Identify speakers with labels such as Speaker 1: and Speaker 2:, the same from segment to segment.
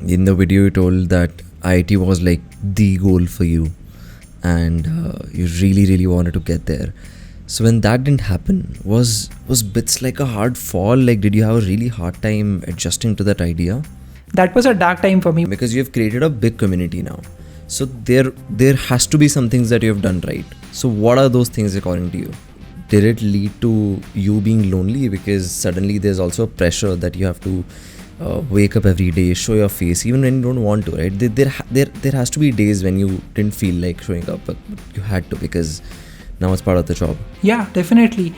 Speaker 1: In the video, you told that IIT was like the goal for you, and you really wanted to get there. So when that didn't happen, was BITS like a hard fall? Like, did you have a really hard time adjusting to that idea?
Speaker 2: That was a dark time for me.
Speaker 1: Because you have created a big community now. So there has to be some things that you have done right. So what are those things according to you? Did it lead to you being lonely? Because suddenly there's also a pressure that you have to wake up every day, show your face, even when you don't want to, right? There has to be days when you didn't feel like showing up, but you had to because now it's part of the job.
Speaker 2: Yeah, definitely.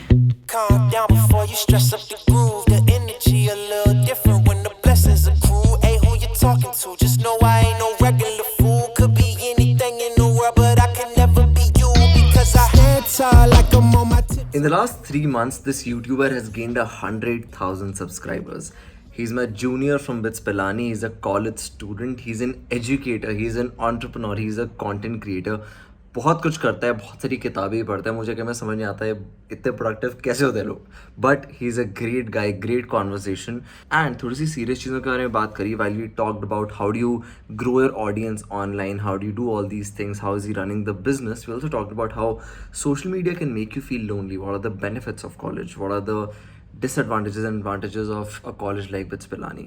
Speaker 3: Calm down before you stress up the groove. The energy a little different when the blessings accrue. Hey, who you talking to? Just know I ain't no regular fool. Could be anything in the world, but I can never be you because I stand tall like I'm on my tip.
Speaker 1: In the last 3 months, this YouTuber has gained 100,000 subscribers. He's my junior from BITS Pelani. He's a college student. He's an educator. He's an entrepreneur. He's a content creator. बहुत कुछ करता है, बहुत सारी किताबें पढ़ता है. मुझे क्या मैं समझ नहीं आता है इतने प्रोडक्टिव कैसे होते हैं लोग. But he is a great guy, great conversation. And थोड़ी सी सीरियस चीज़ों के बारे में बात करी. While we talked about how do you grow your audience online, how do you do all these things, how is he running the business. We also talked about how social media can make you feel lonely. What are the benefits of college, what are the disadvantages and advantages of a college like BITS Pelani.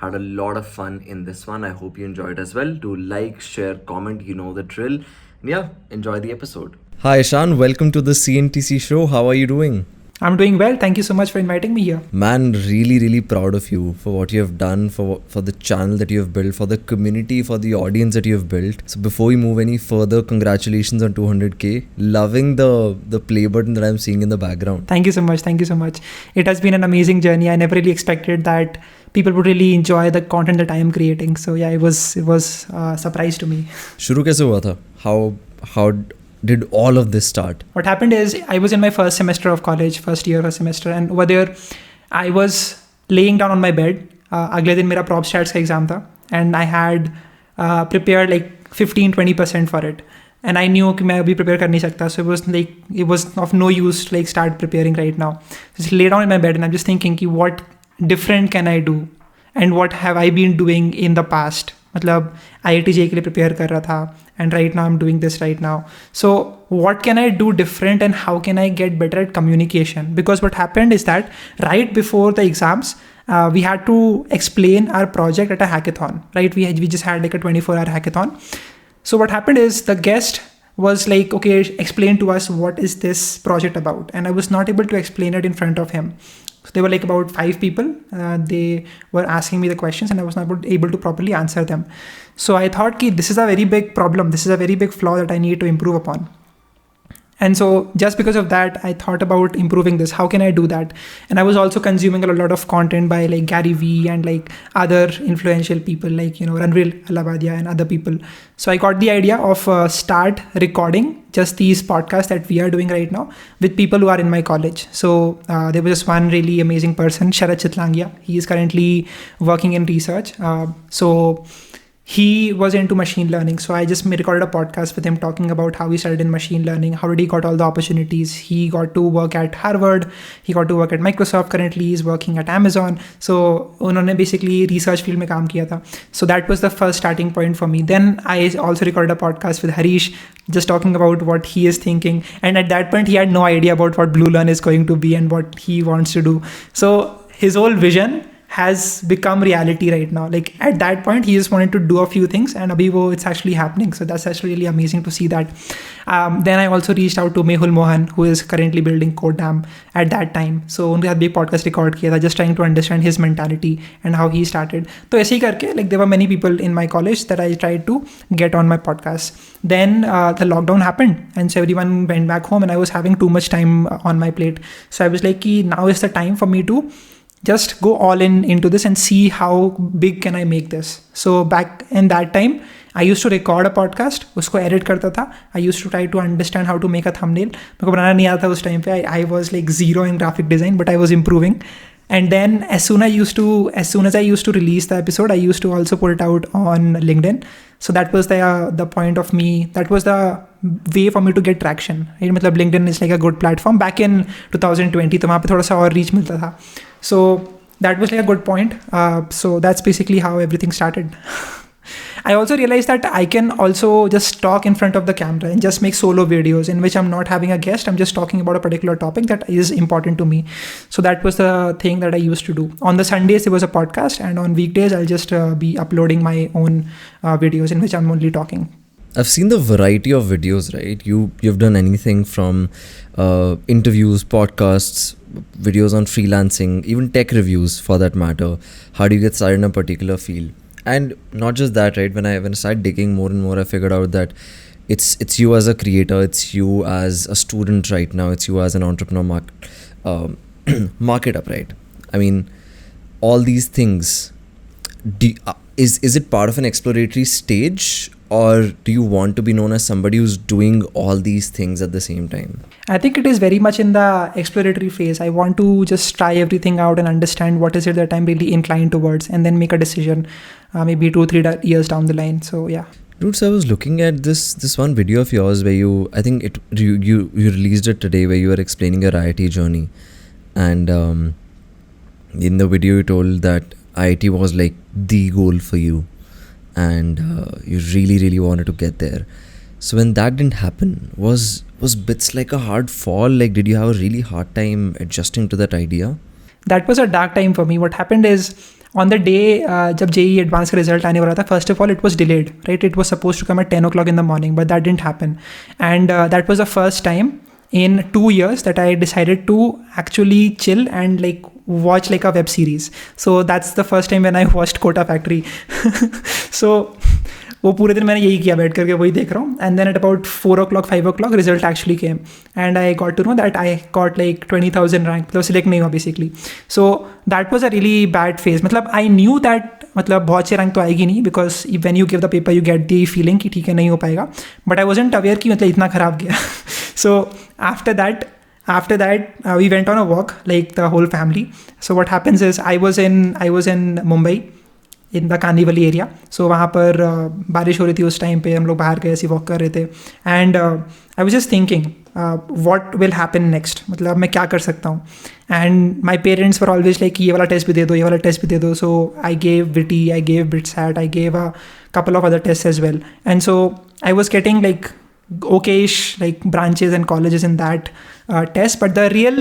Speaker 1: Had a lot of fun in this one. I hope you enjoyed as well. Do like, share, comment, you know the drill. And yeah, enjoy the episode. Hi Ishan, welcome to the CNTC Show. How are you doing?
Speaker 2: I'm doing well. Thank you so much for inviting me here.
Speaker 1: Man, really proud of you for what you have done, for the channel that you have built, for the community, for the audience that you have built. So before we move any further, congratulations on 200k. Loving the play button that I'm seeing in the background.
Speaker 2: Thank you so much. Thank you so much. It has been an amazing journey. I never really expected that people would really enjoy the content that I am creating. So yeah, it was a surprise to me.
Speaker 1: शुरू कैसे हुआ था? How did all of this start?
Speaker 2: What happened is I was in my first semester of college, first semester, and over there I was laying down on my bed. अगले दिन मेरा prop stats का exam था, and I had prepared like 15-20% for it. And I knew कि मैं अभी prepare कर नहीं सकता, so it was of no use to like start preparing right now. Just lay down in my bed and I'm just thinking कि what different can I do, and what have I been doing in the past. मतलब IIT JEE के लिए prepare कर रहा था, and right now I'm doing this right now. So what can I do different, and how can I get better at communication? Because what happened is that right before the exams, we had to explain our project at a hackathon, right? We just had like a 24-hour hackathon. So what happened is the guest was like, okay, explain to us what is this project about. And I was not able to explain it in front of him. So there were like about 5 people. They were asking me the questions and I was not able to properly answer them. So I thought, this is a very big problem. This is a very big flaw that I need to improve upon. And so just because of that, I thought about improving this. How can I do that? And I was also consuming a lot of content by like Gary Vee and like other influential people like, Ranveer Alabadia and other people. So I got the idea of start recording just these podcasts that we are doing right now with people who are in my college. So there was this one really amazing person, Sharat Chitlangia. He is currently working in research. So he was into machine learning. So I just recorded a podcast with him talking about how he started in machine learning, how did he got all the opportunities. He got to work at Harvard, he got to work at Microsoft, currently he's working at Amazon. So उन्होंने basically research field में काम किया था. So that was the first starting point for me. Then I also recorded a podcast with Harish, just talking about what he is thinking. And at that point, he had no idea about what Blue Learn is going to be and what he wants to do. So his whole vision has become reality right now. Like at that point, he just wanted to do a few things, and abhi it's actually happening. So that's actually really amazing to see that. Then I also reached out to Mehul Mohan, who is currently building Codedam at that time. So उनके साथ भी podcast record किया था, just trying to understand his mentality and how he started. तो ऐसे ही करके, like there were many people in my college that I tried to get on my podcast. Then the lockdown happened, and so everyone went back home, and I was having too much time on my plate. So I was like, now is the time for me to just go all into this and see how big can I make this. So back in that time, I used to record a podcast, उसको edit करता था. I used to try to understand how to make a thumbnail. मेरे को बनाना नहीं आता उस time पे. I was like zero in graphic design, but I was improving. And then as soon as I used to release the episode, I used to also put it out on LinkedIn. So that was the point of me. That was the way for me to get traction. Right? LinkedIn is like a good platform. Back in 2020, तो वहाँ पे थोड़ा सा और reach मिलता था. So that was like a good point. So that's basically how everything started. I also realized that I can also just talk in front of the camera and just make solo videos in which I'm not having a guest. I'm just talking about a particular topic that is important to me. So that was the thing that I used to do. On the Sundays, there was a podcast, and on weekdays, I'll just be uploading my own videos in which I'm only talking.
Speaker 1: I've seen the variety of videos, right? You've done anything from interviews, podcasts, videos on freelancing, even tech reviews for that matter. How do you get started in a particular field? And not just that, right? When I started digging more and more, I figured out that it's you as a creator, it's you as a student right now, it's you as an entrepreneur, MarkitUp, right? I mean, all these things. Is it part of an exploratory stage, or do you want to be known as somebody who's doing all these things at the same time?
Speaker 2: I think it is very much in the exploratory phase. I want to just try everything out and understand what is it that I'm really inclined towards, and then make a decision maybe 2-3 years down the line. So yeah.
Speaker 1: Dude, so I was looking at this one video of yours where you released it today, where you were explaining your IIT journey. And in the video you told that IIT was like the goal for you, and you really wanted to get there. So when that didn't happen, was BITS like a hard fall? Like, did you have a really hard time adjusting to that idea?
Speaker 2: That was a dark time for me. What happened is, on the day जब JEE advanced का result आने वाला था, first of all it was delayed, right? It was supposed to come at 10 o'clock in the morning, but that didn't happen. And that was the first time in 2 years that I decided to actually chill and like watch like a web series. So that's the first time when I watched Kota Factory. So वो पूरे दिन मैंने यही किया, बैठ करके वही देख रहा हूँ. And then at about 4 o'clock, 5 o'clock, result actually came. And I got to know that I got like 20,000 rank. मतलब select नहीं हुआ basically. So that was a really bad phase. मतलब I knew that मतलब बहुत से rank तो आएगी नहीं, because when you give the paper you get the feeling कि ठीक है नहीं हो पाएगा. But I wasn't aware कि मतलब इतना खराब गया. So after that we went on a walk, like the whole family. So what happens is I was in Mumbai, in the Kandivali area. So वहाँ पर बारिश हो रही थी उस टाइम पे, हम लोग बाहर गए ऐसे वॉक कर रहे थे. And I was just thinking what will happen next, मतलब मैं क्या कर सकता हूँ. And my parents were always like ये वाला टेस्ट भी दे दो, ये वाला टेस्ट भी दे दो. So I gave VIT, I gave BITSAT, I gave a couple of other tests as well. And so I was getting like okayish like branches and colleges in that test, but the real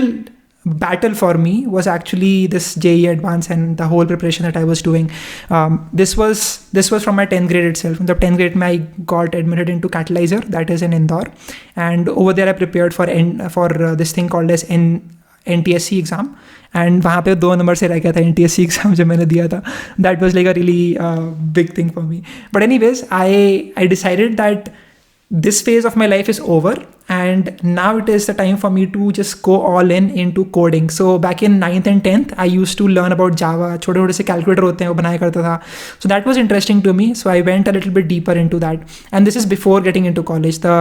Speaker 2: battle for me was actually this JEE advance and the whole preparation that I was doing. This was from my 10th grade itself. In the 10th grade I got admitted into Catalyzer, that is in Indore, and over there I prepared for this thing called as NTSC exam. And वहाँ पे 2 number से रह गया था NTSC exam जब मैंने दिया था. That was like a really big thing for me. But anyways, I decided that this phase of my life is over, and now it is the time for me to just go all into coding. So back in 9th and 10th, I used to learn about Java. छोटे छोटे से calculator होते हैं वो बनाया करता था. So that was interesting to me. So I went a little bit deeper into that. And this is before getting into college. The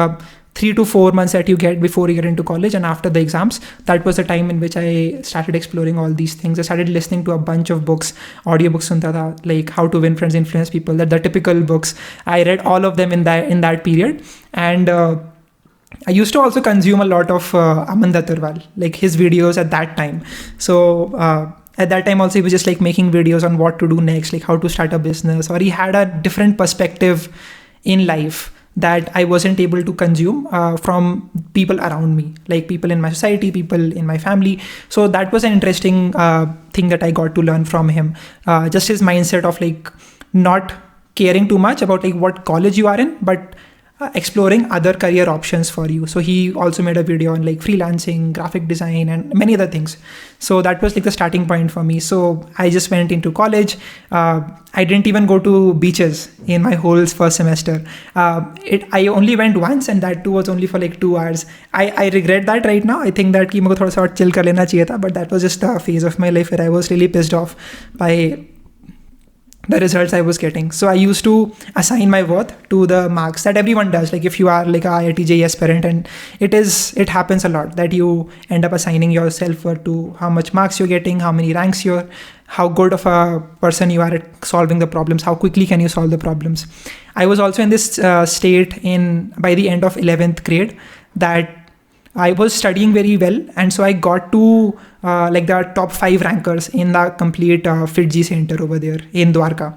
Speaker 2: 3 to 4 months that you get before you get into college and after the exams, that was the time in which I started exploring all these things. I started listening to a bunch of books, audiobooks sunta tha, like How to Win Friends, Influence People, the typical books. I read all of them in that period. And I used to also consume a lot of Aman Dattarwal, like his videos at that time. So at that time also he was just like making videos on what to do next, like how to start a business, or he had a different perspective in life that I wasn't able to consume from people around me, like people in my society, people in my family. So that was an interesting thing that I got to learn from him. Just his mindset of like not caring too much about like what college you are in, but exploring other career options for you. So he also made a video on like freelancing, graphic design, and many other things. So that was like the starting point for me. So I just went into college. I didn't even go to beaches in my whole first semester. I only went once, and that too was only for like 2 hours. I regret that right now. I think that कि मुझे थोड़ा सा chill कर लेना चाहिए था, but that was just a phase of my life where I was really pissed off by the results I was getting. So I used to assign my worth to the marks that everyone does. Like if you are like a IIT JEE aspirant, and it happens a lot that you end up assigning your self-worth to how much marks you're getting, how many ranks you're, how good of a person you are at solving the problems, how quickly can you solve the problems. I was also in this state by the end of 11th grade that I was studying very well, and so I got to like the top 5 rankers in the complete FitG center over there in Dwarka.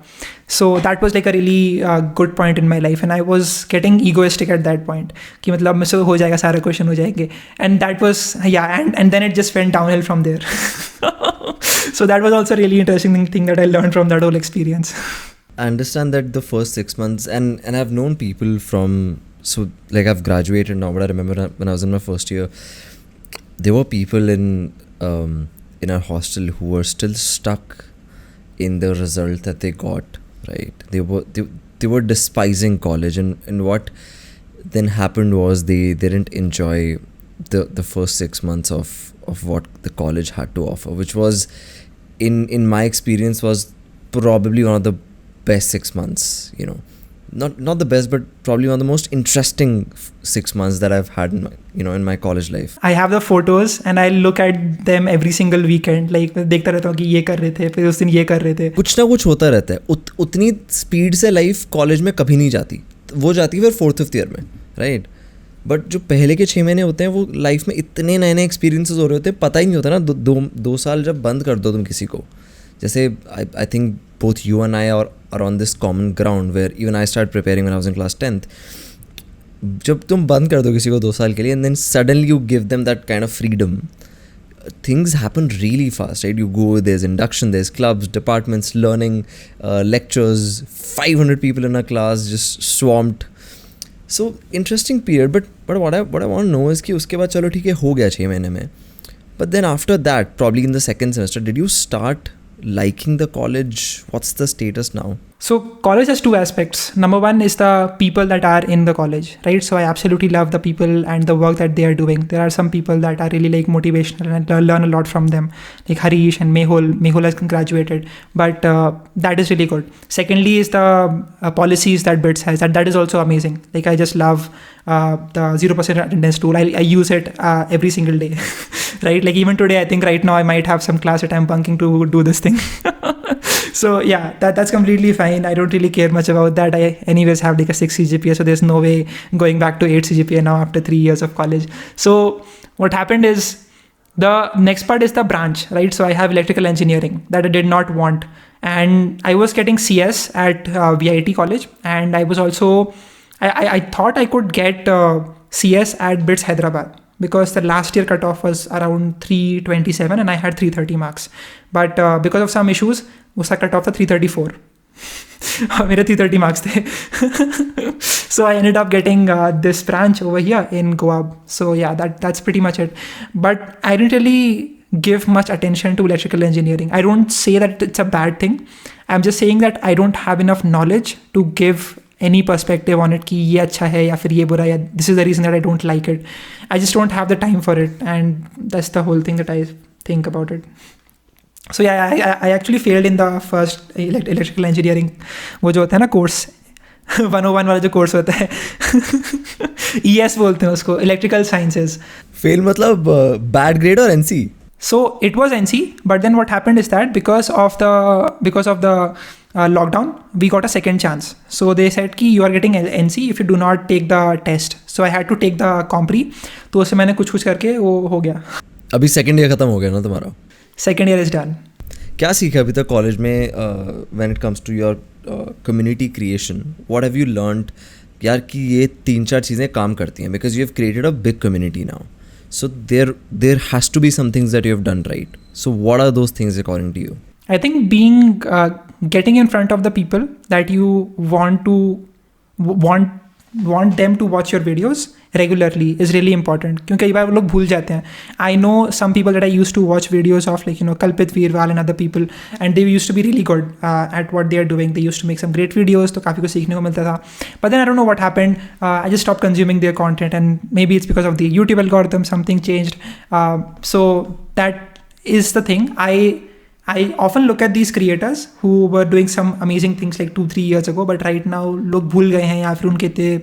Speaker 2: So that was like a really good point in my life, and I was getting egoistic at that point कि मतलब मुझसे हो जाएगा, सारा question हो जाएंगे, and that was and then it just went downhill from there. So that was also a really interesting thing that I learned from that whole experience.
Speaker 1: I understand that the first 6 months, and I've known people from, so like I've graduated now, but I remember when I was in my first year, there were people in our hostel who were still stuck in the result that they got, right? They were despising college, and what then happened was they didn't enjoy the first 6 months of what the college had to offer, which was in my experience was probably one of the best 6 months, you know, not the best, but probably one of the most interesting 6 months that I've had in my college life.
Speaker 2: I have the photos and I look at them every single weekend, like देखता रहता हूँ कि ये कर रहे थे, फिर उस दिन ये कर रहे थे.
Speaker 1: कुछ ना कुछ होता रहता है. उतनी स्पीड से लाइफ कॉलेज में कभी नहीं जाती, वो जाती है फिर 4th-5th ईयर में, राइट? बट जो पहले के 6 महीने होते हैं वो लाइफ में इतने नए नए एक्सपीरियंसेस हो रहे होते हैं, पता ही नहीं होता ना. 2 साल जब बंद कर दो तुम किसी को, जैसे I think both you and I are on this common ground where even I started preparing when I was in class 10th. जब तुम बंद कर दो किसी को 2 साल के लिए, and then suddenly you give them that kind of freedom, things happen really fast, right? You go, there's induction, there's clubs, departments, learning, lectures, 500 people in a class, just swamped. So interesting period, but what I want to know is कि उसके बाद चलो ठीक है हो गया 6 महीने में, but then after that, probably in the second semester, did you start liking the college? What's the status now?
Speaker 2: So college has 2 aspects. Number 1 is the people that are in the college, right? So I absolutely love the people and the work that they are doing. There are some people that are really like motivational and I learn a lot from them, like Harish and Mehul has graduated, but that is really good. Secondly is the policies that BITS has, that is also amazing. Like I just love the 0% attendance tool. I use it every single day. Right? Like even today, I think right now I might have some class that I'm bunking to do this thing. So yeah, that's completely fine. I don't really care much about that. I anyways have like a 6 CGPA, so there's no way going back to 8 CGPA now after 3 years of college. So what happened is the next part is the branch, right? So I have electrical engineering that I did not want. And I was getting CS at VIT college. And I was also, I thought I could get CS at BITS Hyderabad, because the last year cutoff was around 327 and I had 330 marks. But because of some issues, उसका cutoff था 334. मेरे 330 marks थे. So I ended up getting this branch over here in Goa. So yeah, that's pretty much it. But I didn't really give much attention to electrical engineering. I don't say that it's a bad thing. I'm just saying that I don't have enough knowledge to give any perspective on it कि ये अच्छा है या फिर ये बुरा है. This is the reason that I don't like it. I just don't have the time for it, and that's the whole thing that I think about it. So yeah, I actually failed in the first electrical engineering. वो जो होता है ना course 101 वाला जो course होता है ES बोलते हैं उसको, electrical sciences.
Speaker 1: Fail मतलब bad grade or NC?
Speaker 2: So it was NC, but then what happened is that because of the lockdown, we got a second chance. So they said कि you are getting NC if you do not take the test. So I had to take the compre. तो उससे मैंने कुछ करके वो हो गया.
Speaker 1: अभी second year खत्म हो गया ना तुम्हारा?
Speaker 2: Second year is done.
Speaker 1: क्या सीखा अभी तक कॉलेज में when it comes to your community creation? What have you learned यार कि ये 3-4 चीज़ें काम करती हैं, because you have created a big community now. So there has to be some things that you have done right. So what are those things according to you?
Speaker 2: I think getting in front of the people that you want them to watch your videos regularly is really important. क्योंकि कई बार लोग भूल जाते हैं. I know some people that I used to watch videos of, like, you know, Kalpit Veerwal and other people, and they used to be really good at what they are doing. They used to make some great videos, तो काफ़ी कुछ सीखने को मिलता था. But then I don't know what happened. I just stopped consuming their content, and maybe it's because of the YouTube algorithm, something changed. So that is the thing. I often look at these creators who were doing some amazing things like 2-3 years ago, but right now लोग भूल गए हैं या फिर उनके इतने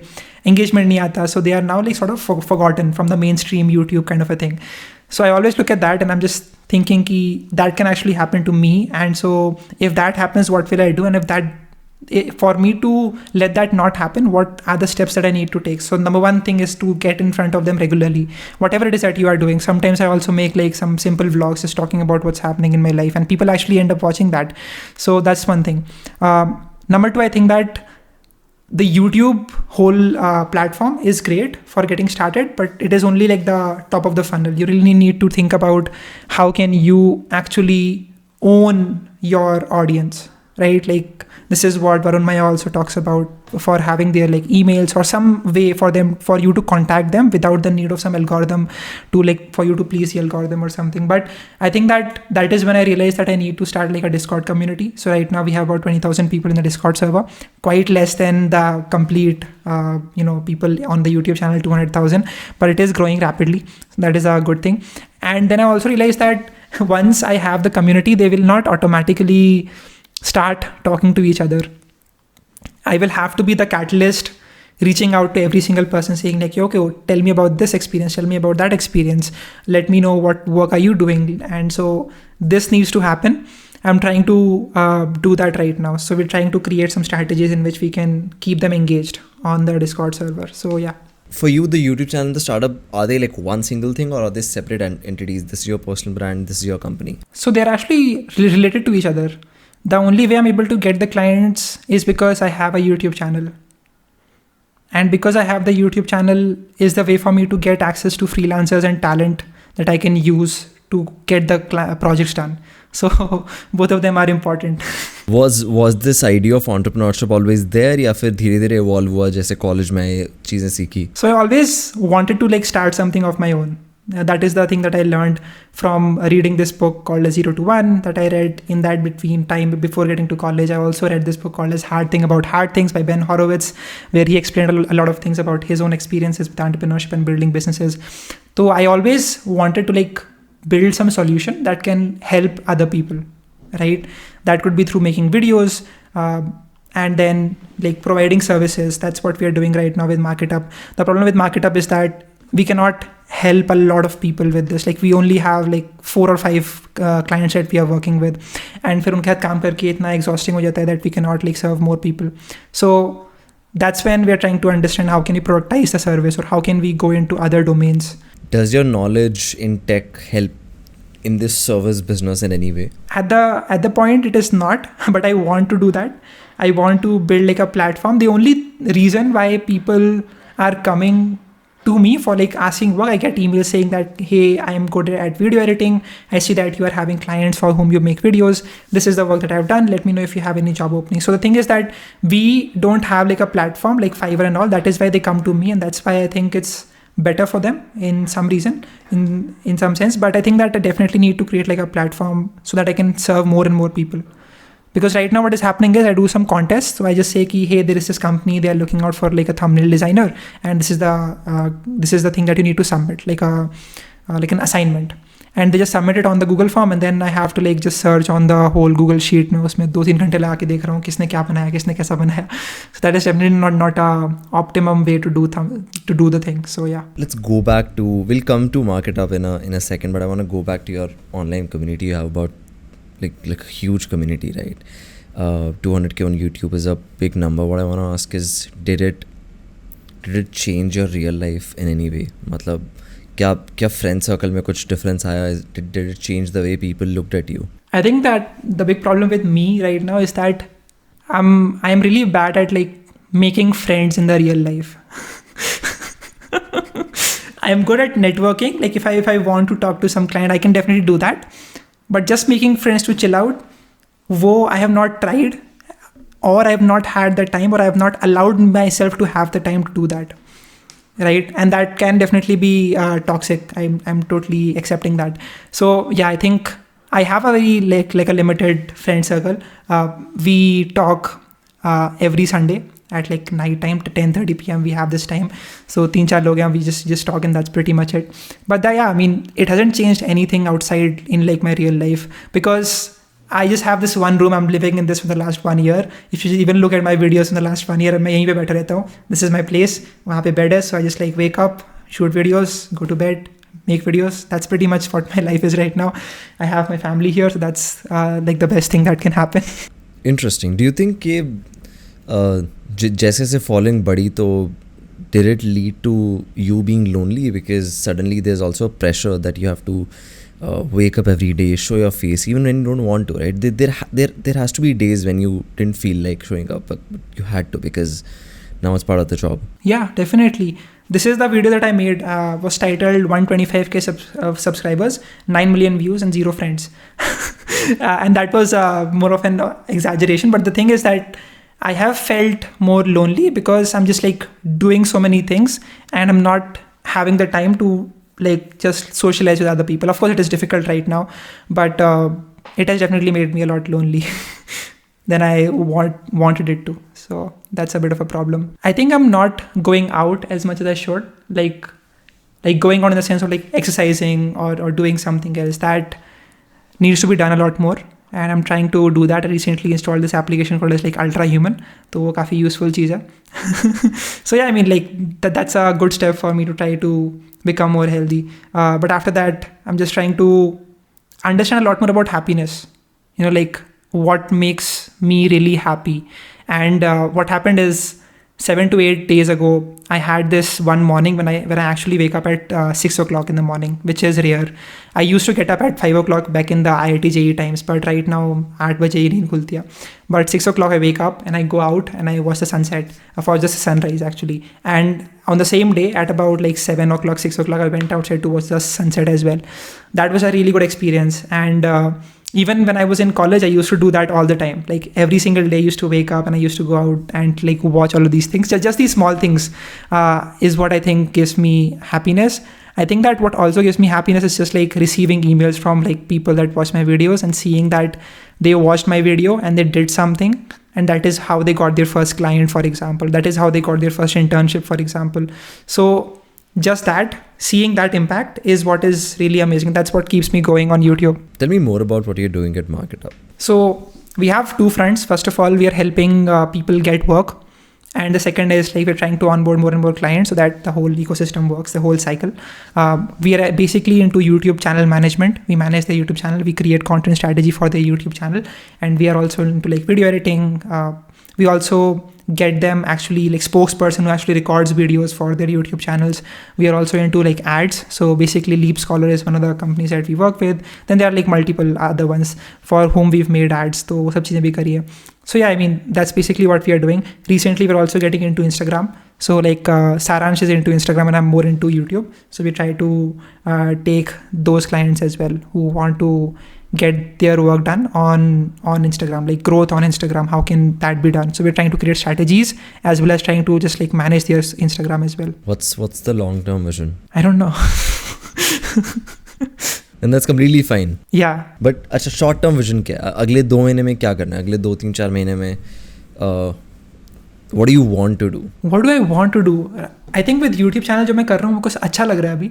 Speaker 2: engagement नहीं आता, so they are now like sort of forgotten from the mainstream YouTube kind of a thing. So I always look at that and I'm just thinking that can actually happen to me, and so if that happens, what will I do? And if that For me to let that not happen, what are the steps that I need to take? So number one thing is to get in front of them regularly, whatever it is that you are doing. Sometimes I also make like some simple vlogs just talking about what's happening in my life, and people actually end up watching that. So that's one thing. Number two, I think that the YouTube whole platform is great for getting started, but it is only like the top of the funnel. You really need to think about how can you actually own your audience, right? Like this is what Varun Maya also talks about, for having their like emails or some way for you to contact them without the need of some algorithm to like for you to please the algorithm or something. But I think that is when I realized that I need to start like a Discord community. So right now we have about 20,000 people in the Discord server, quite less than the complete people on the YouTube channel, 200,000, but it is growing rapidly. So that is a good thing. And then I also realized that once I have the community, they will not automatically start talking to each other. I will have to be the catalyst, reaching out to every single person saying like, okay, tell me about this experience, tell me about that experience, let me know what work are you doing. And so this needs to happen. I'm trying to do that right now. So we're trying to create some strategies in which we can keep them engaged on the Discord server. So yeah.
Speaker 1: For you, the YouTube channel, the startup, are they like one single thing, or are they separate entities? This is your personal brand, this is your company.
Speaker 2: So they're actually related to each other. The only way I'm able to get the clients is because I have a YouTube channel. And because I have the YouTube channel is the way for me to get access to freelancers and talent that I can use to get the projects done. So both of them are important.
Speaker 1: Was this idea of entrepreneurship always there, या फिर धीरे धीरे evolve हुआ जैसे college में चीजें सीखी?
Speaker 2: So I always wanted to like start something of my own. That is the thing that I learned from reading this book called 0 to 1 that I read in that between time before getting to college. I also read this book called Hard Thing About Hard Things by Ben Horowitz, where he explained a lot of things about his own experiences with entrepreneurship and building businesses. So I always wanted to like build some solution that can help other people, right? That could be through making videos and then like providing services. That's what we are doing right now with MarkitUp. The problem with MarkitUp is that we cannot help a lot of people with this. Like we only have like 4 or 5 clients that we are working with, and फिर उनके साथ काम करके इतना exhausting हो जाता है that we cannot like serve more people. So that's when we are trying to understand how can we productize the service, or how can we go into other domains.
Speaker 1: Does your knowledge in tech help in this service business in any way?
Speaker 2: At the point it is not, but I want to do that. I want to build like a platform. The only reason why people are coming to me for like asking work, I get emails saying that, hey, I am good at video editing. I see that you are having clients for whom you make videos. This is the work that I've done. Let me know if you have any job openings. So the thing is that we don't have like a platform like Fiverr and all. That is why they come to me, and that's why I think it's better for them in some reason, in some sense. But I think that I definitely need to create like a platform so that I can serve more and more people. Because right now what is happening is I do some contests. So I just say, hey, there is this company, they are looking out for like a thumbnail designer, and this is the thing that you need to submit, like an assignment. And they just submit it on the Google form, and then I have to like just search on the whole Google sheet. मैं उसमें 2-3 घंटे लगा के देख रहा हूँ किसने क्या बनाया, किसने कैसा बनाया. So that is definitely not a optimum way to do the thing. So yeah.
Speaker 1: Let's go back to, we'll come to MarkitUp in a second, but I want to go back to your online community. You have about like a huge community, right? 200k on YouTube is a big number. What I want to ask is, did it change your real life in any way? मतलब क्या friend circle में कुछ difference आया? Did it change the way people looked at you?
Speaker 2: I think that the big problem with me right now is that I am really bad at like making friends in the real life. I am good at networking. Like if I want to talk to some client, I can definitely do that. But just making friends to chill out, I have not tried, or I have not had the time, or I have not allowed myself to have the time to do that. Right? And that can definitely be toxic. I'm totally accepting that. So yeah, I think I have a very like a limited friend circle. We talk every Sunday at like night time to 10:30 p.m. we have this time. So 3-4 log hain, we just talk, and that's pretty much it. But yeah, I mean, it hasn't changed anything outside in like my real life, because I just have this one room. I'm living in this for the last 1 year. If you even look at my videos in the last 1 year, मैं यहीं पे बैठा रहता हूँ. This is my place. वहाँ पे bed है. So I just like wake up, shoot videos, go to bed, make videos. That's pretty much what my life is right now. I have my family here, so that's like the best thing that can happen.
Speaker 1: Interesting. Do you think जैसे से following बड़ी तो did it lead to you being lonely, because suddenly there's also a pressure that you have to wake up every day, show your face even when you don't want to, right? There has to be days when you didn't feel like showing up, but you had to because now it's part of the job.
Speaker 2: Yeah, definitely. This is the video that I made, was titled 125k subscribers, 9 million views and 0 friends. And that was more of an exaggeration. But the thing is that I have felt more lonely because I'm just like doing so many things and I'm not having the time to like just socialize with other people. Of course, it is difficult right now, but it has definitely made me a lot lonely than I wanted it to. So that's a bit of a problem. I think I'm not going out as much as I should, like going out in the sense of like exercising or doing something else. That needs to be done a lot more. And I'm trying to do that. I recently installed this application called as like Ultra Human. So वो काफी useful चीज़ है. So yeah, I mean like that's a good step for me to try to become more healthy. But after that, I'm just trying to understand a lot more about happiness. You know, like what makes me really happy. And what happened is 7 to 8 days ago, I had this one morning when I actually wake up at 6 o'clock in the morning, which is rare. I used to get up at 5 o'clock back in the IIT JEE times, but right now 8 baje hi nahi khulti hai. But 6 o'clock I wake up and I go out and I watch the sunset, or just the sunrise actually. And on the same day at about like 7 o'clock, 6 o'clock, I went outside to watch the sunset as well. That was a really good experience. And even when I was in college, I used to do that all the time. Like every single day I used to wake up and I used to go out and like watch all of these things. Just these small things is what I think gives me happiness. I think that what also gives me happiness is just like receiving emails from like people that watch my videos and seeing that they watched my video and they did something. And that is how they got their first client, for example. That is how they got their first internship, for example. So just that, seeing that impact is what is really amazing. That's what keeps me going on YouTube.
Speaker 1: Tell me more about what you're doing at MarkitUp.
Speaker 2: So we have two fronts. First of all, we are helping people get work. And the second is like we're trying to onboard more and more clients so that the whole ecosystem works, the whole cycle. We are basically into YouTube channel management. We manage the YouTube channel. We create content strategy for the YouTube channel. And we are also into like video editing. We also get them actually like spokesperson who actually records videos for their YouTube channels. We are also into like ads. So basically Leap Scholar is one of the companies that we work with. Then there are like multiple other ones for whom we've made ads. So wo sab cheezein bhi kari hai. So yeah, I mean, that's basically what we are doing. Recently, we're also getting into Instagram. So like Saransh is into Instagram and I'm more into YouTube. So we try to take those clients as well who want to get their work done on Instagram, like growth on Instagram. How can that be done? So we're trying to create strategies as well as trying to just like manage their Instagram as well.
Speaker 1: What's the long-term vision?
Speaker 2: I don't know.
Speaker 1: And that's completely fine.
Speaker 2: Yeah.
Speaker 1: But अच्छा short term vision क्या है? अगले 2 महीने में क्या करना है? अगले 2-3-4 महीने में what do you want to do?
Speaker 2: What do I want to do? I think with YouTube channel जो मैं कर रहा हूँ वो कुछ अच्छा लग रहा है अभी.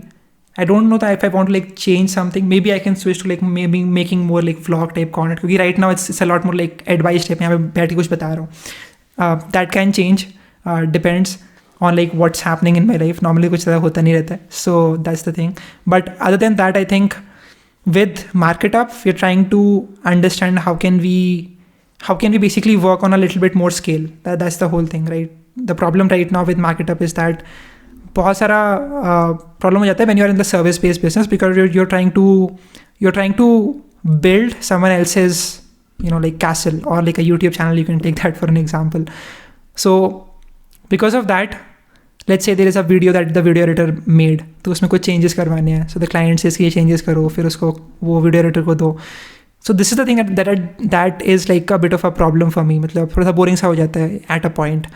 Speaker 2: I don't know that if I want to like change something. Maybe I can switch to like maybe making more like vlog type content. क्योंकि right now it's a lot more like advice type. यहाँ पे बैठ के कुछ बता रहा हूँ. That can change. Depends on like what's happening in my life. Normally कुछ ज़्यादा होता नहीं रहता है. So that's the thing. But other than that, I think with MarkitUp, we're trying to understand how can we basically work on a little bit more scale. That's the whole thing, right? The problem right now with MarkitUp is that बहुत सारा problem हो जाता है when you're in the service-based business because you're trying to build someone else's, you know, like castle or like a YouTube channel. You can take that for an example. So because of that, let's say there is a video that the video editor made, तो उसमें कुछ changes करवाने हैं. So the client says कि ये changes करो, फिर उसको वो video editor को दो. So this is the thing that is like a bit of a problem for me. मतलब थोड़ा सा boring सा हो जाता है at a point.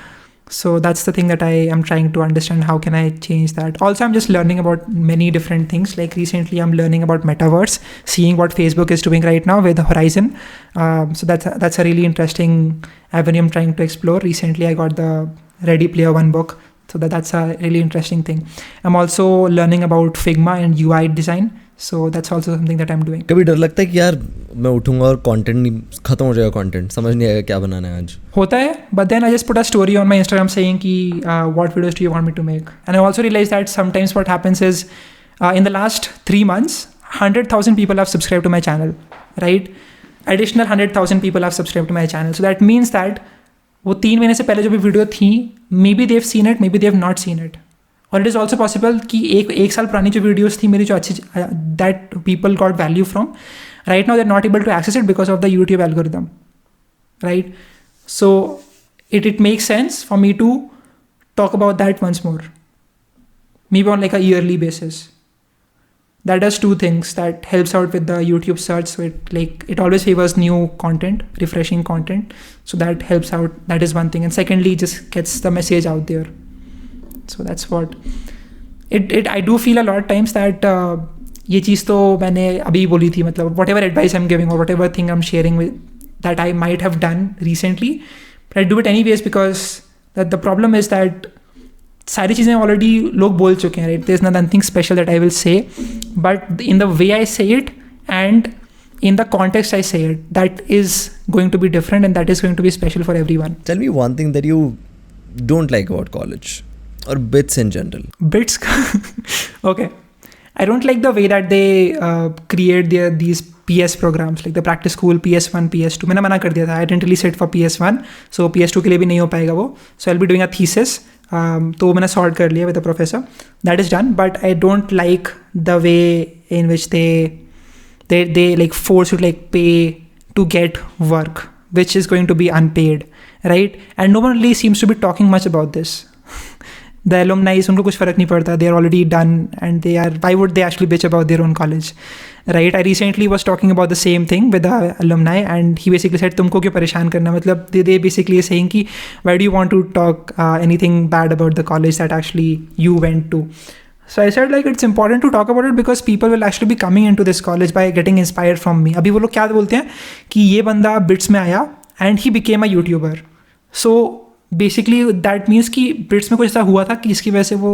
Speaker 2: So that's the thing that I am trying to understand. How can I change that? Also, I'm just learning about many different things. Like recently, I'm learning about metaverse, seeing what Facebook is doing right now with Horizon. So that's a really interesting avenue I'm trying to explore. Recently, I got the Ready Player One book. So that's a really interesting thing. I'm also learning about Figma and UI design. So that's also something that I'm doing.
Speaker 1: कभी डर लगता है कि यार मैं उठूंगा और content नहीं खत्म हो जाएगा, कंटेंट समझ नहीं आएगा क्या बनाना है आज?
Speaker 2: होता है, but then I just put a story on my Instagram saying कि what videos do you want me to make? And I also realized that sometimes what happens is in the last 3 months, 100,000 people have subscribed to my channel, right? Additional 100,000 people have subscribed to my channel. So that means that वो 3 महीने से पहले जो भी video थी, may be they've seen it, may be they've not seen it. और it is also possible कि एक साल पुरानी जो वीडियोज़ थी मेरी जो अच्छी, that people got value from, right now they are not able to access it because of the YouTube algorithm, right? So it makes sense for me to talk about that once more, maybe on like a yearly basis. That does two things. That helps out with the YouTube search, so it always favors new content, refreshing content, so that helps out. That is one thing. And secondly, just gets the message out there. So that's what it I do feel a lot of times that ये चीज़ तो मैंने अभी बोली थी, मतलब whatever advice I'm giving or whatever thing I'm sharing with that I might have done recently, but I do it anyways because that the problem is that सारी चीज़ें already लोग बोल चुके हैं, right? There is nothing special that I will say, but in the way I say it and in the context I say it, that is going to be different and that is going to be special for everyone.
Speaker 1: Tell me one thing that you don't like about college or bits in general.
Speaker 2: Bits? Okay. I don't like the way that they create these PS programs, like the practice school, PS1, PS2. मैंने मना कर दिया था. I didn't really sit for PS1, so PS2 के लिए भी नहीं हो पाएगा वो. So I'll be doing a thesis. तो मैंने sort कर लिया with the professor. That is done, but I don't like the way in which they like force you to like pay to get work, which is going to be unpaid, right? And no one really seems to be talking much about this. The alumni, उनको कुछ फ़र्क नहीं पड़ता. They are already done and why would they actually bitch about their own college, right? I recently was talking about the same thing with the alumni and he basically said तुमको क्यों परेशान करना, मतलब they basically saying कि why do you want to talk anything bad about the college that actually you went to. So I said like it's important to talk about it because people will actually be coming into this college by getting inspired from me. अभी वो लोग क्या बोलते हैं कि ये बंदा bits में आया and he became a YouTuber. So basically that means कि बिट्स में कुछ ऐसा हुआ था कि इसकी वजह से वो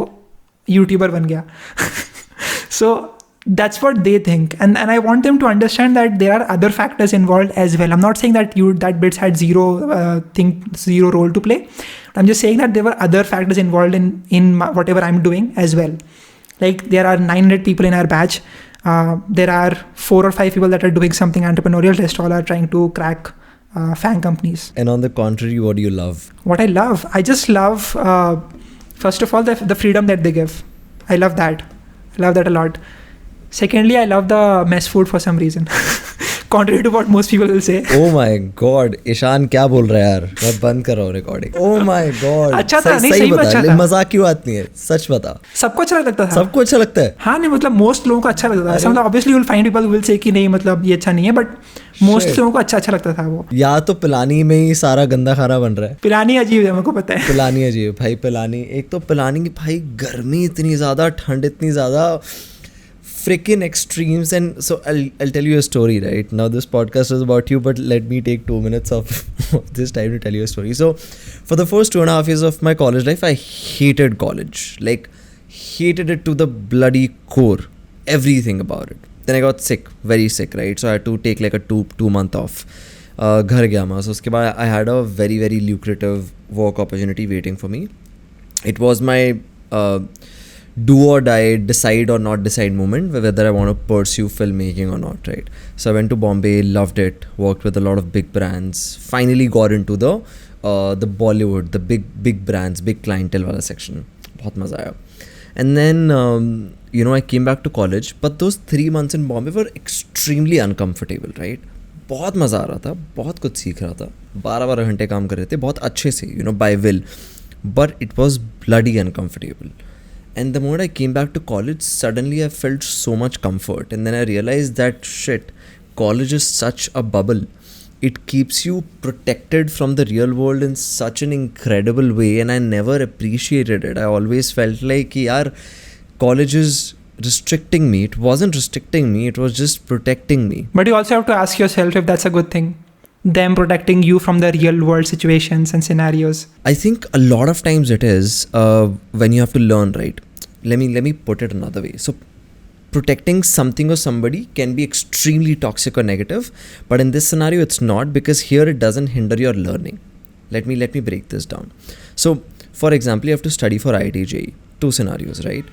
Speaker 2: YouTuber बन गया. So that's what they think, and I want them to understand that there are other factors involved as well. I'm not saying that that bits had zero role to play. I'm just saying that there were other factors involved in whatever I'm doing as well. Like there are 900 people in our batch. There are 4 or 5 people that are doing something entrepreneurial. Rest all are trying to crack fan companies.
Speaker 1: And on the contrary, what do you love?
Speaker 2: What I love? I just love, first of all, the freedom that they give. I love that. I love that a lot. Secondly, I love the mess food for some reason. Contrary to what most people will say.
Speaker 1: Oh my God, Ishan क्या बोल रहा है यार? मैं बंद कर रहा हूँ recording. Oh my God.
Speaker 2: अच्छा था, नहीं सही में अच्छा था.
Speaker 1: मजाक की बात नहीं है, सच बता.
Speaker 2: सबको अच्छा लगता था.
Speaker 1: सबको अच्छा लगता है.
Speaker 2: हाँ नहीं मतलब most लोगों को अच्छा लगता था. मतलब obviously you'll find people who will say कि नहीं मतलब ये अच्छा नहीं है, but most लोगों को अच्छा लगता था वो.
Speaker 1: या तो पिलानी में ही सारा गंदा खाना बन रहा है.
Speaker 2: पिलानी अजीब है, मेरे को पता है.
Speaker 1: पिलानी अजीब भाई, पिलानी एक तो पिलानी की भाई गर्मी इतनी ज़्यादा, ठंड इतनी ज़्यादा, freaking extremes. And so I'll tell you a story, right? Now this podcast is about you, but let me take 2 minutes of this time to tell you a story. So for the first 2.5 years of my college life, I hated college, like hated it to the bloody core, everything about it. Then I got sick, very sick, right? So I had to take like a two month off. घर गया मैं. So उसके बाद I had a very very lucrative work opportunity waiting for me. It was my do or die, decide or not decide moment whether I want to pursue filmmaking or not, right? So I went to Bombay, loved it, worked with a lot of big brands, finally got into the Bollywood, the big brands, big clientele wala section. बहुत मजा आया. And then I came back to college, but those 3 months in Bombay were extremely uncomfortable, right? बहुत मज़ा आ रहा था, बहुत कुछ सीख रहा था, 12 घंटे काम कर रहे थे बहुत अच्छे से, by will, but it was bloody uncomfortable. And the moment I came back to college, suddenly I felt so much comfort. And then I realized that shit, college is such a bubble. It keeps you protected from the real world in such an incredible way. And I never appreciated it. I always felt like, yaar, college is restricting me. It wasn't restricting me. It was just protecting me.
Speaker 2: But you also have to ask yourself if that's a good thing. Them protecting you from the real world situations and scenarios.
Speaker 1: I think a lot of times it is when you have to learn, right? Let me put it another way. So protecting something or somebody can be extremely toxic or negative, but in this scenario it's not, because here it doesn't hinder your learning. Let me break this down. So for example, you have to study for IIT JEE. 2 scenarios, right?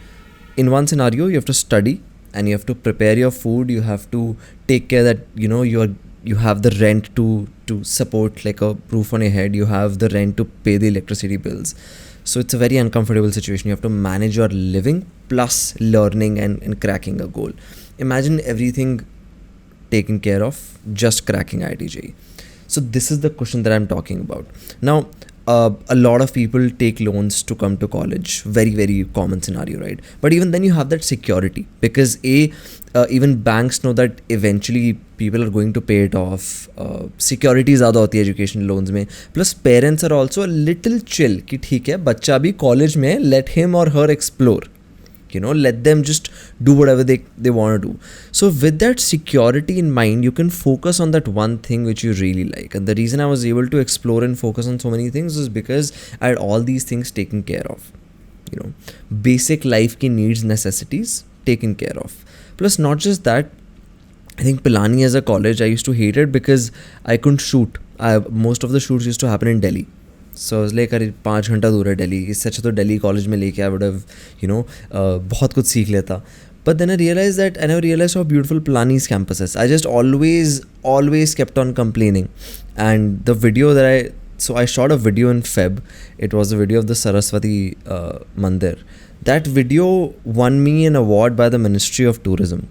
Speaker 1: In one scenario you have to study and you have to prepare your food, you have to take care that you are you have the rent to support like a roof on your head, you have the rent to pay the electricity bills. So it's a very uncomfortable situation. You have to manage your living plus learning and cracking a goal. Imagine everything taken care of, just cracking IIT-JEE. So this is the question that I'm talking about. Now, a lot of people take loans to come to college. Very, very common scenario, right? But even then you have that security, because even banks know that eventually people are going to pay it off. Security ज़्यादा होती है education loans में. Plus parents are also a little chill कि ठीक है बच्चा भी college में, let him or her explore. Let them just do whatever they want to do. So with that security in mind, you can focus on that one thing which you really like. And the reason I was able to explore and focus on so many things is because I had all these things taken care of. Basic life ki needs, necessities taken care of. Plus not just that, I think Pilani as a college, I used to hate it because I couldn't shoot. Most of the shoots used to happen in Delhi. So I was like, अरे 5 घंटा दूर है दिल्ली, इससे अच्छा तो Delhi college में लेके I would have, बहुत कुछ सीख लेता. But then I realized how beautiful Pilani's campus is. I just always kept on complaining. And the video that I shot a video in Feb. It was a video of the Saraswati Mandir. That video won me an award by the Ministry of Tourism.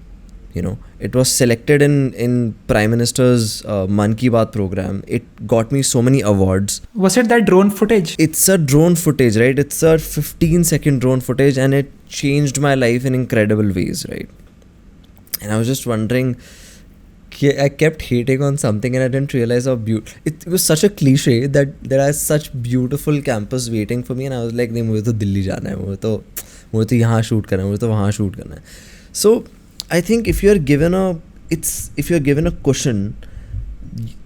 Speaker 1: It was selected in Prime Minister's Man Ki Baat program. It got me so many awards.
Speaker 2: Was it that drone footage?
Speaker 1: It's a drone footage, right? It's a 15-second drone footage, and it changed my life in incredible ways, right? And I was just wondering, I kept hating on something and I didn't realize how beautiful. It was such a cliche that there are such beautiful campus waiting for me, and I was like, नहीं मुझे तो दिल्ली जाना है, मुझे तो यहाँ shoot करना है, मुझे तो वहाँ shoot करना है. So I think if you're given a cushion,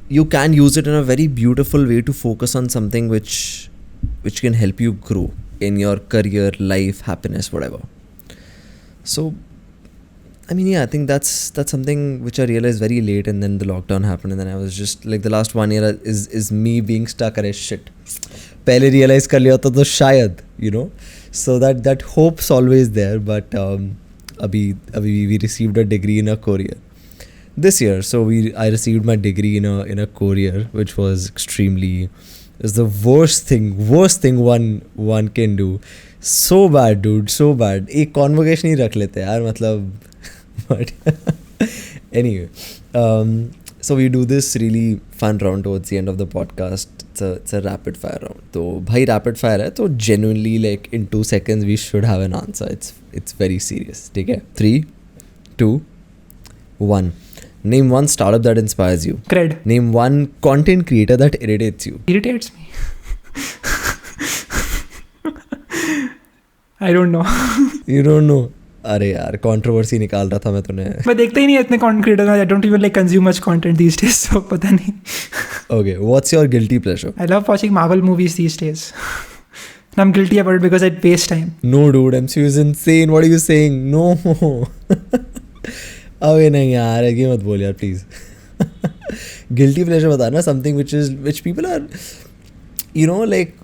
Speaker 1: you can use it in a very beautiful way to focus on something which can help you grow in your career, life, happiness, whatever. So I think that's something which I realized very late, and then the lockdown happened, and then I was just like, the last 1 year is me being stuck at shit. पहले realize कर लिया तो शायद, so that hope's always there. But abhi we received a degree in a courier this year. So I received my degree in a courier, which was is the worst thing one can do. So bad, dude, so bad. एक convocation ही रख लेते यार, मतलब. But anyway, so we do this really fun round towards the end of the podcast. It's a rapid fire round. So bhai rapid fire hai, so genuinely like in 2 seconds we should have an answer. It's very serious. ठीक है? 3, 2, 1. Name one startup that inspires you.
Speaker 2: Cred.
Speaker 1: Name one content creator that irritates you.
Speaker 2: Irritates me. I don't know.
Speaker 1: You don't know. अरे यार controversy निकाल रहा था मैं तूने.
Speaker 2: मैं देखता ही नहीं इतने content creator. I don't even like consume much content these days, so पता नहीं.
Speaker 1: Okay, what's your guilty pleasure?
Speaker 2: I love watching Marvel movies these days. And I'm guilty about it because I waste time.
Speaker 1: No dude, MCU is insane. What are you saying? No. अबे नहीं यार, ये मत बोल यार please. Guilty pleasure बता ना, something which people are, like,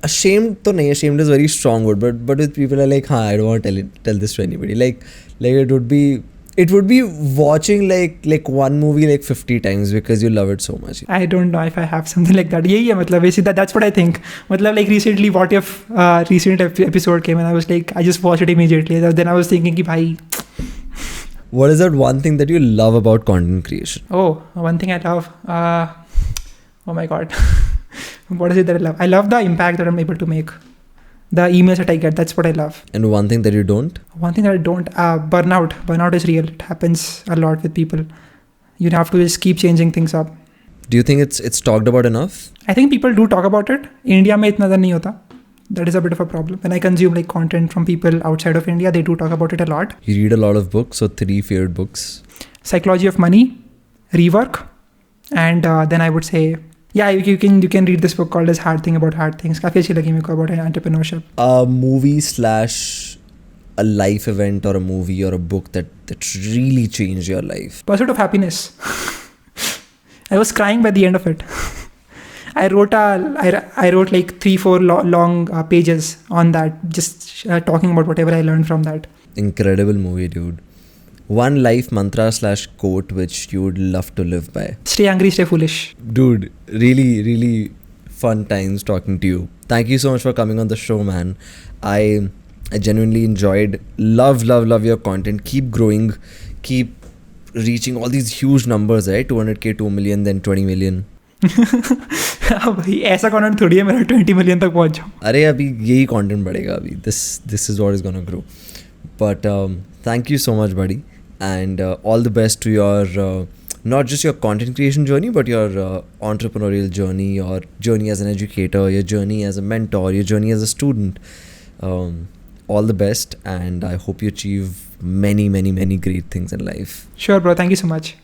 Speaker 1: ashamed to nahi, ashamed is very strong word, but with people are like, I don't want to tell this to anybody. Like it would be watching like one movie like 50 times because you love it so much.
Speaker 2: I don't know if I have something like that. यही है मतलब, basically that's what I think. मतलब like recently What If recent episode came and I was like, I just watched it immediately. Then I was thinking कि भाई.
Speaker 1: What is that one thing that you love about content creation?
Speaker 2: Oh, one thing I love. Oh my god. What is it that I love? I love the impact that I'm able to make. The emails that I get, that's what I love.
Speaker 1: And one thing that you don't?
Speaker 2: One thing that I don't, burnout. Burnout is real. It happens a lot with people. You have to just keep changing things up.
Speaker 1: Do you think it's talked about enough?
Speaker 2: I think people do talk about it. India mein itna nahi hota. That is a bit of a problem. When I consume like content from people outside of India, they do talk about it a lot.
Speaker 1: You read a lot of books, so 3 favorite books.
Speaker 2: Psychology of Money, Rework, and then I would say, yeah, you can read this book called as Hard Thing About Hard Things. काफी अच्छी लगी मेरे को about entrepreneurship.
Speaker 1: A movie / a life event or a movie or a book that really changed your life.
Speaker 2: Pursuit of Happiness. I was crying by the end of it. I wrote like 3-4 long pages on that, just talking about whatever I learned from that.
Speaker 1: Incredible movie, dude. one life mantra / quote which you would love to live by.
Speaker 2: Stay hungry, stay foolish.
Speaker 1: Dude, really fun times talking to you. Thank you so much for coming on the show, man. I genuinely enjoyed. Love your content. Keep growing. Keep reaching all these huge numbers, right? 200k, 2 million, then 20 million.
Speaker 2: भाई ऐसा content थोड़ी है मेरा 20 million तक पहुंच जाऊं.
Speaker 1: अरे अभी यही कंटेंट बढ़ेगा अभी. This is what is gonna grow. But thank you so much, buddy, and all the best to your not just your content creation journey, but your entrepreneurial journey, your journey as an educator, your journey as a mentor, your journey as a student. All the best, and I hope you achieve many great things in life.
Speaker 2: Sure, bro. Thank you so much.